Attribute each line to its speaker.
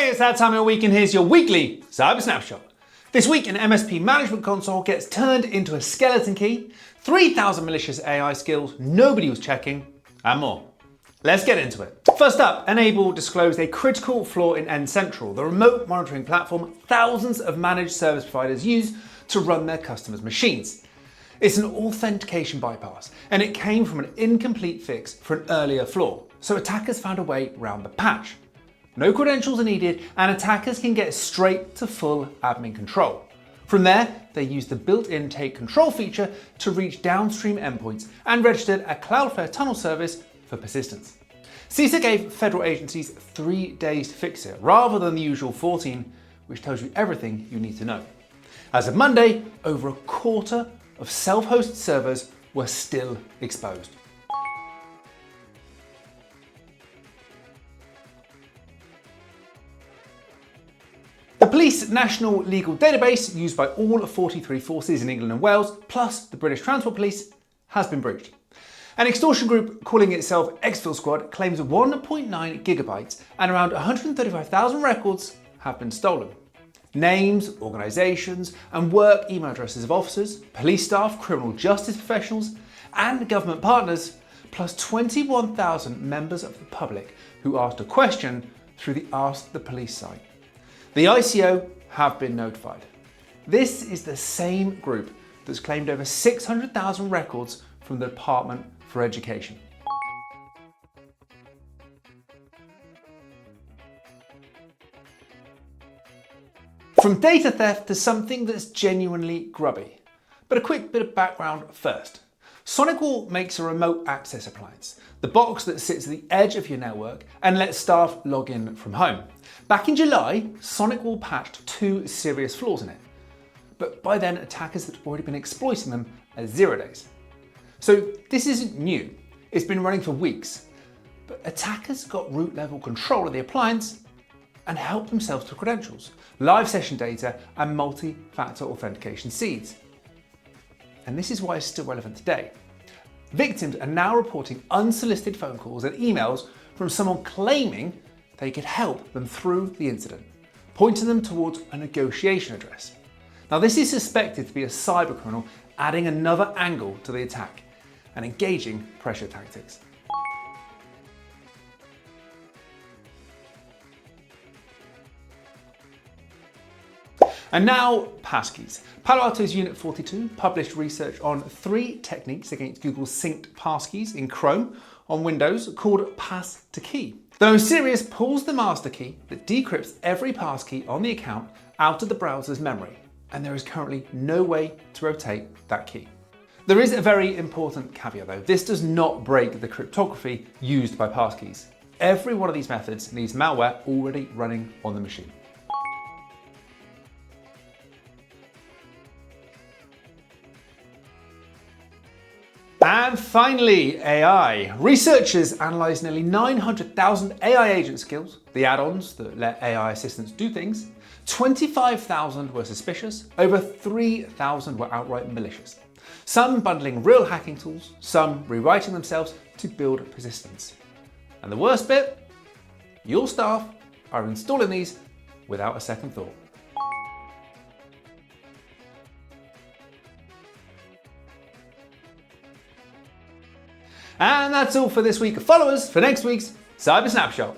Speaker 1: Hey, it's that time of the week and here's your weekly Cyber Snapshot. This week an MSP management console gets turned into a skeleton key, 3,000 malicious AI skills nobody was checking, and more. Let's get into it. First up, Enable disclosed a critical flaw in N-Central, the remote monitoring platform thousands of managed service providers use to run their customers' machines. It's an authentication bypass, and it came from an incomplete fix for an earlier flaw, so attackers found a way around the patch. No credentials are needed, and attackers can get straight to full admin control. From there, they used the built-in take control feature to reach downstream endpoints and registered a Cloudflare tunnel service for persistence. CISA gave federal agencies 3 days to fix it, rather than the usual 14, which tells you everything you need to know. As of Monday, over a quarter of self-hosted servers were still exposed. The Police National Legal Database, used by all 43 forces in England and Wales, plus the British Transport Police, has been breached. An extortion group calling itself Exfil Squad claims 1.9 gigabytes and around 135,000 records have been stolen. Names, organisations and work email addresses of officers, police staff, criminal justice professionals and government partners, plus 21,000 members of the public who asked a question through the Ask the Police site. The ICO have been notified. This is the same group that's claimed over 600,000 records from the Department for Education. From data theft to something that's genuinely grubby. But a quick bit of background first. SonicWall makes a remote access appliance, the box that sits at the edge of your network and lets staff log in from home. Back in July, SonicWall patched 2 serious flaws in it, but by then attackers had already been exploiting them at 0 days. So this isn't new, it's been running for weeks, but attackers got root level control of the appliance and helped themselves to credentials, live session data and multi-factor authentication seeds. And this is why it's still relevant today. Victims are now reporting unsolicited phone calls and emails from someone claiming they could help them through the incident, pointing them towards a negotiation address. Now this is suspected to be a cybercriminal adding another angle to the attack and engaging pressure tactics. And now, passkeys. Palo Alto's Unit 42 published research on 3 techniques against Google's synced passkeys in Chrome on Windows called pass to key. The most serious pulls the master key that decrypts every passkey on the account out of the browser's memory, and there is currently no way to rotate that key. There is a very important caveat though. This does not break the cryptography used by passkeys. Every one of these methods needs malware already running on the machine. And finally, AI. Researchers analysed nearly 900,000 AI agent skills, the add-ons that let AI assistants do things. 25,000 were suspicious, over 3,000 were outright malicious. Some bundling real hacking tools, some rewriting themselves to build persistence. And the worst bit? Your staff are installing these without a second thought. And that's all for this week. Follow us for next week's Cyber Snapshot.